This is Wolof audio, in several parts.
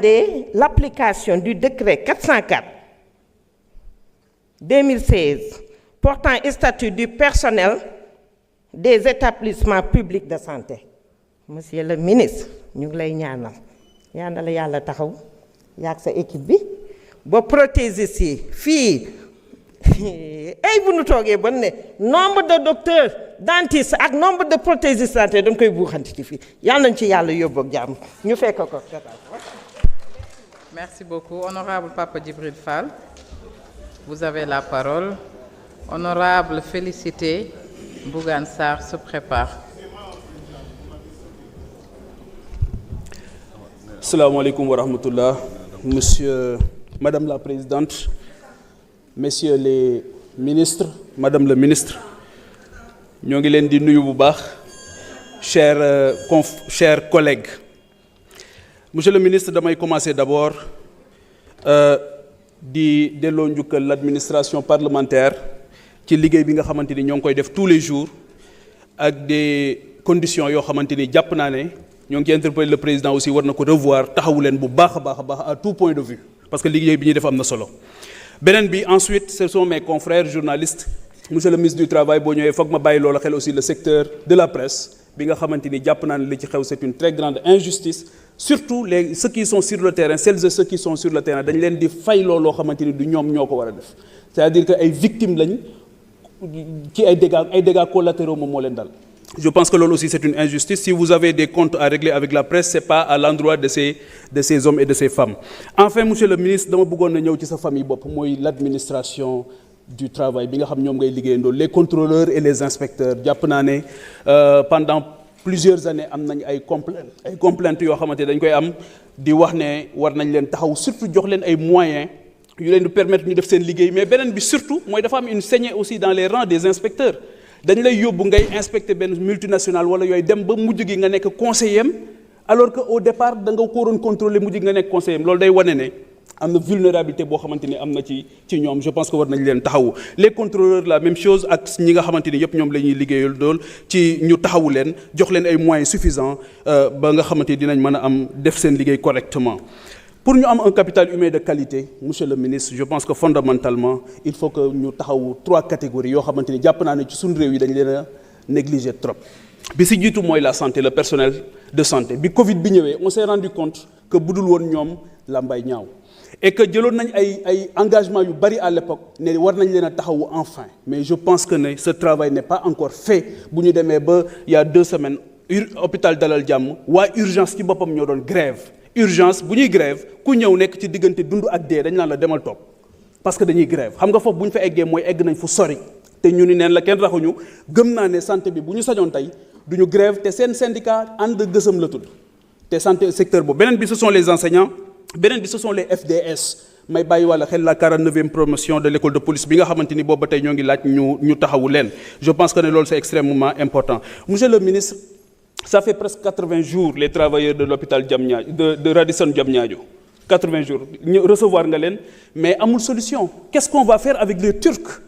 L'application du décret 404/2016 portant statut du personnel des établissements publics de santé. Monsieur le ministre, ñu ngi lay ñaanal la yàlla taxaw yaag sa équipe bi ba prothésistes yi fii ay bu ñu toogee ba ne nombre de docteurs dentistes ak nombre de prothésistes santé dañ koy buuxante ci fii yàlla nañ ci yàlla yóbbu ak jàmm ñu fekk ko. Merci beaucoup. Honorable Papa Djibril Fall, vous avez la parole. Honorable Félicité Bougane Sarr se prépare. Assalamu alaikum wa rahmatullah. Madame la Présidente, Messieurs les ministres, Madame le ministre, ñoo ngi leen di nuyu bu baax, chers collègues. Monsieur le ministre, damay commencer d'abord di delloo njukkal l'administration parlementaire ci liggéey bi nga xamante ni ñoo ngi koy def tous les jours ak des conditions yoo xamante ni jàpp naa ne ñoo ngi ci interpeller le président aussi war na ko revoir taxawu leen bu baax a baax à tout point de vue parce que liggéey bi ñuy def am na solo. beneen bi ensuite ce sont mes confrères journalistes monsieur le ministre du travail boo ñëwee foog ma bàyyi loola xel aussi le secteur de la presse bi nga xamante ni jàpp naa ne li ci xew c'est une très grande injustice. Surtout ceux qui sont sur le terrain, celles et ceux qui sont sur le terrain, dañ leen di fay looloo xamante ni du ñoom ñoo ko war a def c'est-à-dire que ay victimes lañ ci ay dégâts collatéraux moom moo leen dal. Je pense que loolu aussi c'est une injustice. Si vous avez des comptes à régler avec la presse, c'est pas à l'endroit de ces hommes et de ces femmes. Enfin, monsieur le ministre, dama bëggoon na ñëw ci sa famille bopp mooy l'administration du travail bi nga xam ñoom ngay liggéeyandoo les contrôleurs et les inspecteurs jàpp naa ne pendant plusieurs années am nañ ay complaintes yoo xamante dañ koy am di wax ne war nañ leen taxaw surtout jox leen ay moyens yu leen di permettre ñu def seen liggéey mais beneen bi surtout mooy dafa am une saignée aussi dans les rangs des inspecteurs dañ lay yóbbu ngay inspecter benn multinationale wala yooyu dem ba mujj gi nga nekk conseiller am alors que au départ da nga ko waroon contrôler mujj gi nga nekk conseiller am loolu day wane ne am na vulnérabilité boo xamante ni am na ci ñoom je pense que war nañ leen taxawu les contrôleurs la même chose ak ñi nga xamante ni yëpp ñoom la ñuy liggéeyal dool ci ñu taxawu leen jox leen ay moyens suffisants ba nga xamante ni dinañ mën a am def seen liggéey correctement. Pour ñu am un capital humain de qualité monsieur le ministre je pense que fondamentalement il faut que ñu taxawu 3 catégories yoo xamante ni jàpp naa ne ci suñu réew yi dañ leen a négliger trop. bi si jiitu mooy la santé le personnel de santé bi Covid bi ñëwee on s'est rendu compte que budul woon ñoom la mbay ñaaw. Et que jëloon nañ ay engagement yu bari à l'époque ne war nañ leen a taxawu enfin mais je pense que ne ce travail n'est pas encore fait bu ñu demee ba il y a 2 semaines hôpital Dalal Jàmm waa urgence ci boppam ñoo doon grève urgence bu ñuy grève ku ñëw nekk ci diggante dund ak dee dañ naan la demal toog parce que dañuy grève xam nga foofu bu ñu fa eggee mooy egg nañ fu sori te ñu ni neen la kenn raxuñu gëm naa ne santé bi bu ñu sañoon tey du ñu grève te seen syndicat ànd gësam la tudd te santé secteur boobu beneen bi ce sont les enseignants beneen bi ce sont les FDS may bàyyi wàlla xel la 49e promotion de l'école de police bi nga xamante ni boobu ba tey ñoo ngi laaj ñu taxawu leen je pense que ne loolu c'est extrêmement important monsieur le ministre ça fait presque 80 jours les travailleurs de l'hôpital Diamniadio de Radisson Diamniadio 80 jours ñu recevoir nga leen mais amul solution qu'est-ce qu'on va faire avec les Turcs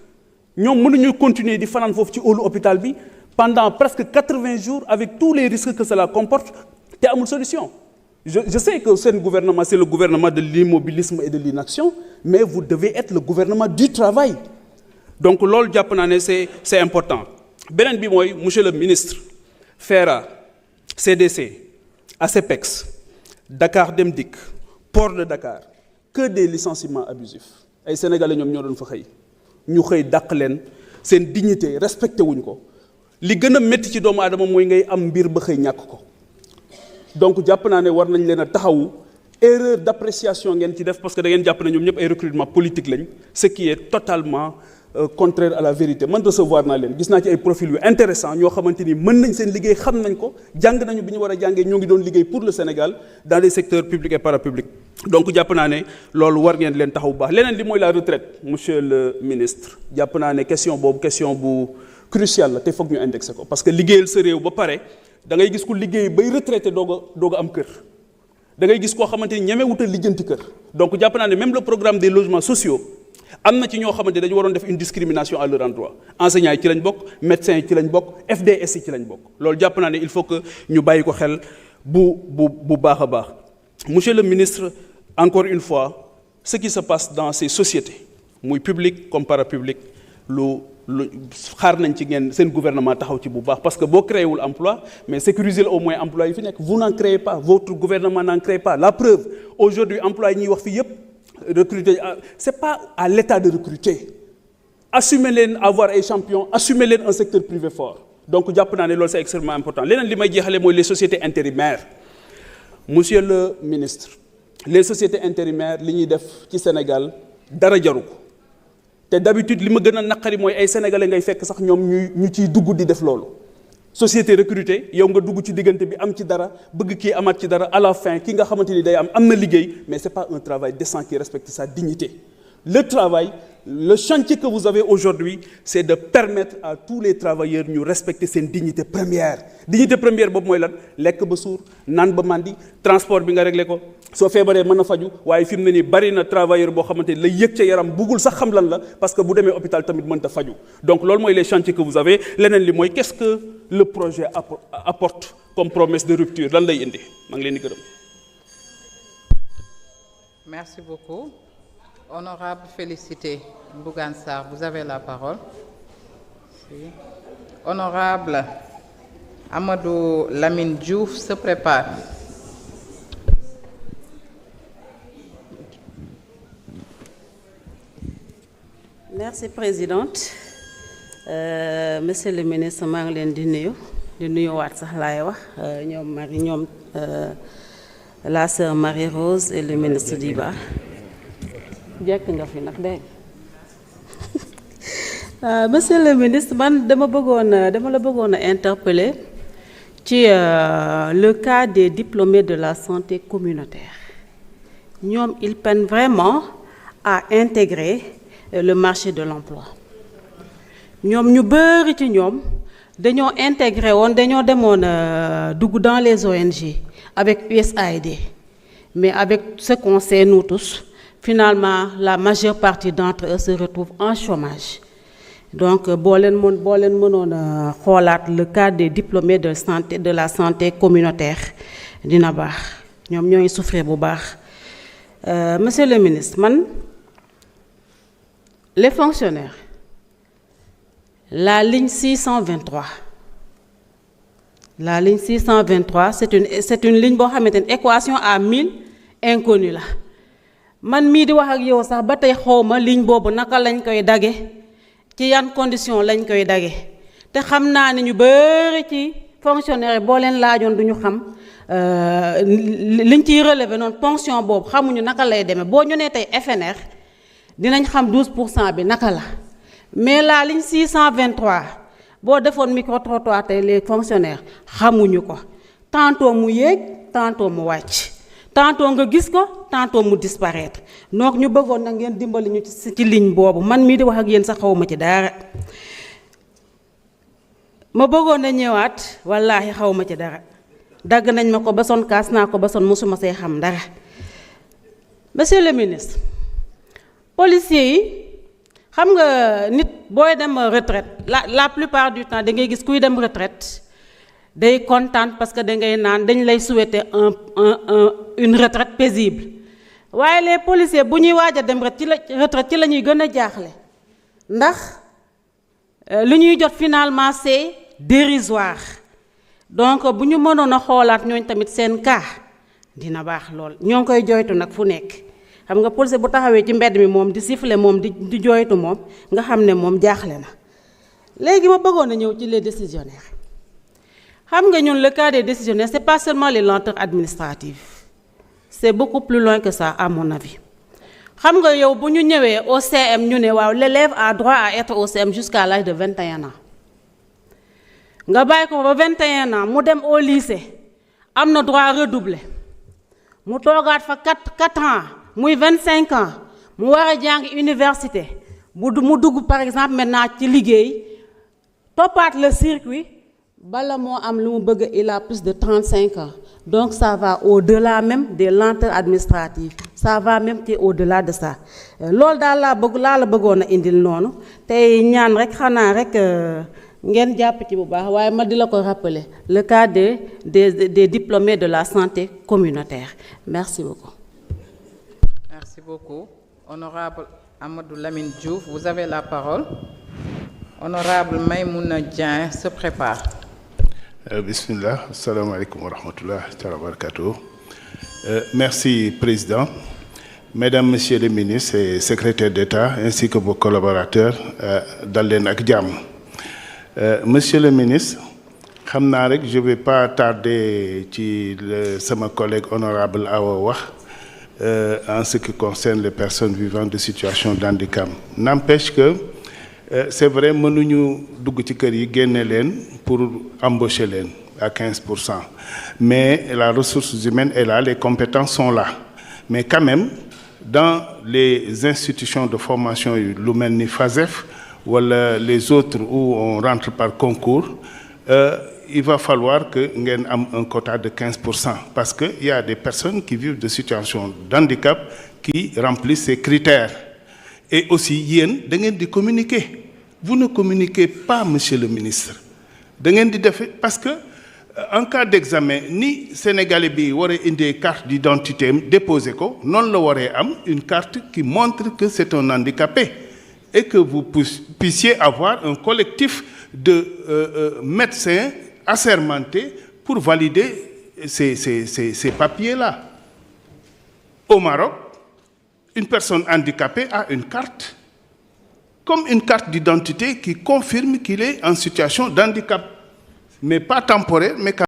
ñoom mënuñu continuer di fanaan foofu ci hall hôpital bi pendant presque 80 jours avec tous les risques que cela comporte te amul solution. Je sais que ce gouvernement, c'est le gouvernement de l'immobilisme et de l'inaction, mais vous devez être le gouvernement du travail. Donc, loolu jàpp naa ne c'est important. beneen bi mooy monsieur le ministre FERA, CDC, ASEPEX, Dakar Dem Dikk, Port de Dakar, que des licenciements abusifs. ay Sénégalais ñoom ñoo doon fa xëy ñu xëy dàq leen seen dignité respecté wuñ ko li gën a métti ci doomu aadama mooy ngay am mbir ba xëy ñàkk ko. donc jàpp naa ne war nañ leen a taxawu erreur d'appréciation ngeen ci def parce que da ngeen jàpp ne ñoom ñëpp ay recrutement politique lañ ce qui est totalement contraire à la vérité man recevoir naa leen gis naa ci ay profils yu intéressants ñoo xamante ni mën nañ seen liggéey xam nañ ko jàng nañu bi ñu war a jàngee ñoo ngi doon liggéey pour le Sénégal dans les secteurs publics et parapublics donc jàpp naa ne loolu war ngeen leen taxaw bu baax leneen li mooy la retraite monsieur le ministre jàpp naa ne question boobu question bu cruciale la te foog ñu indexé ko parce que liggéeyal sa réew ba pare da ngay gis ku liggéey bay retraité doog a am kër da ngay gis koo xamante ni ñeme wutal lijjanti kër donc jàpp naa ne même le programme des logements sociaux am na ci ñoo xamante dañu waroon def une discrimination à leur endroit enseignants yi ci lañ bokk médecins yi ci lañ bokk FDS yi ci lañ bokk loolu jàpp naa ne il faut que ñu bàyyi ko xel bu baax a baax Monsieur le ministre, encore une fois, ce qui se passe dans ces sociétés, muy public comme parapublic, lu xaar nañ ci ngeen seen gouvernement taxaw ci bu baax parce que boo créé wul emploi mais sécuriser au moins emploi yi fi nekk vous n'en créez pas, votre gouvernement n'en crée pas. La preuve, aujourd'hui emploi yi ñuy wax fii yépp recruter, c'est pas à l'État de recruter. Assumez leen avoir ay champions, assumez leen un secteur privé fort. Donc jàpp naa ne loolu c'est extrêmement important. Leneen li may jeexale mooy les sociétés intérimaires. Monsieur le ministre, les sociétés intérimaires li ñuy def ci Sénégal dara jaru ko te d'habitude li ma gën a naqari mooy ay sénégalais ngay fekk sax ñoom ñu ciy dugg di def loolu. Société recrutée yow nga dugg ci diggante bi am ci dara bëgg kii amaat ci dara à la fin ki nga xamante ni day am na liggéey mais c'est pas un travail décent qui respecte sa dignité. Le travail, le chantier que vous avez aujourd'hui, c'est de permettre à tous les travailleurs de respecter cette dignité première. Dignité première, c'est quoi? Lek ba sour, nan ba mandi, transport bi nga réglé ko. So fébaré mëna faju, waye fim né ni bari na travailleur bo xamanté la yëk ci yaram bugul sax xam lan la parce que bu démé hôpital tamit mënta faju. Donc lool moy les chantiers que vous avez. Lenen li moy qu'est-ce que le projet apporte comme promesse de rupture? Lan lay indi? Ma ngi leen di gërëm. Merci beaucoup. Honorable Félicité Mbougan Sarr, vous avez la parole. Si. Honorable Amadou Lamine Diouf se prépare. Merci Présidente. Monsieur le ministre, maa ngi leen di nuyuwaat sax laay wax ñoom la sœur Marie-Rose et le ministre Diba. jekk nga fi nag dégg monsieur le ministre man dama la bëggoon a interpeller ci le cas des diplômés de la santé communautaire ñoom ils peinent vraiment à intégrer le marché de l'emploi ñoom ñu bëri ci ñoom dañoo intégré woon dañoo demoon dugg dans les ONG avec USAID mais avec ce qu'on sait nous tous finalement la majeure partie d'entre eux se retrouvent en chômage donc boo leen mënoon a xoolaat le cas des diplômés de la santé communautaire dina baax ñoom ñooy souffrir bu baax monsieur le ministre man les fonctionnaires la ligne 623 c'est une ligne boo xamante ne équation à 1000 inconnue la man mii di wax ak yow sax ba tey xawma ligne boobu naka lañ koy dage ci yan condition lañ koy dage te xam naa ne ñu bari ci fonctionnaire boo leen laajoon duñu xam liñ ciy relever noonu ponction boobu xamuñu naka lay demee boo ñu nee tey FNR dinañ xam 12% bi naka la mais la ligne 623 boo defoon micro-trottoir tey les fonctionnaires xamuñu ko tantôt mu yéeg tantôt mu wàcc tantôt nga gis ko tantôt mu disparaître donc ñu bëggoon na ngeen dimbali ñu ci ligne boobu man mii di wax ak yéen sax xawma ci dara ma bëggoon na ñëwaat wallaahi xawma ci dara dagg nañ ma ko ba son kaas naa ko ba son mosuma see xam dara monsieur le ministre policiers yi xam nga nit booy dem retraite la plupart du temps da ngay gis kuy dem retraite day kontaan parce que da ngay naan dañ lay souhaiter une retraite paisible waaye les policiers bu ñuy waaj a dem retraite ci la ñuy gën a jaaxle ndax lu ñuy jot finalement c'est dérisoire donc bu ñu mënoon a xoolaat ñooñ tamit seen cas dina baax lool ñoo ngi koy jooytu nag fu nekk xam nga policier bu taxawee ci mbedd mi moom di siffler moom di jooytu moom nga xam ne moom jaaxle na léegi ma bëggoon a ñëw ci les décisionnaires xam nga ñun le cas des décisionnaires c'est pas seulement les lenteurs administratives c'est beaucoup plus loin que ça à mon avis xam nga yow bu ñu ñëwee au CM ñu ne waaw l'élève a droit à être au CM jusqu'à l'âge de 21 ans nga bàyyi ko ba 21 ans mu dem au lycée am na droit redoubler mu toogaat fa 4 ans muy 25 ans mu war a jàng université mu dugg par exemple maintenant ci liggéey toppaat le circuit bala moo am lu mu bëgg il a plus de 35 ans donc ça va au-delà même des lenteurs administratives ça va même au-delà de ça loolu daal laa la bëggoon a indil noonu tey ñaan rek xanaa rek ngeen jàpp ci bu baax waaye ma di la ko rappeler le cas des diplômés de la santé communautaire. Merci beaucoup. Merci beaucoup. Honorable Amadou Lamine Diouf, vous avez la parole. Honorable Maïmouna Dieng se prépare. Bismillah, assalamu alaikum wa rahmatullah wa barakatuh. Merci, Président. Mesdames, Messieurs les ministres et secrétaires d'État, ainsi que vos collaborateurs, Dalen ak Jàmm. Monsieur le ministre, je ne vais pas tarder sur ma collègue honorable Awa wax en ce qui concerne les personnes vivant de situation d'handicap. N'empêche que c'est vrai que nous dugg ci kër yi génne leen pour embaucher leen à 15%. Mais la ressource humaine est là, les compétences sont là. Mais quand même, dans les institutions de formation, l'Oumen FASEF, ou les autres où on rentre par concours, il va falloir que nous ayons un quota de 15%. Parce qu'il y a des personnes qui vivent de situations d'handicap qui remplissent ces critères. Et aussi, vous devez communiquer. Vous ne communiquez pas, monsieur le ministre. Parce que, en cas d'examen, ni Sénégalais bi aurait une carte d'identité déposée, non le aurait une carte qui montre que c'est un handicapé et que vous puissiez avoir un collectif de médecins assermentés pour valider ces papiers-là. Au Maroc, une personne handicapée a une carte, comme une carte d'identité qui confirme qu'il est en situation d'handicap, mais pas temporaire, mais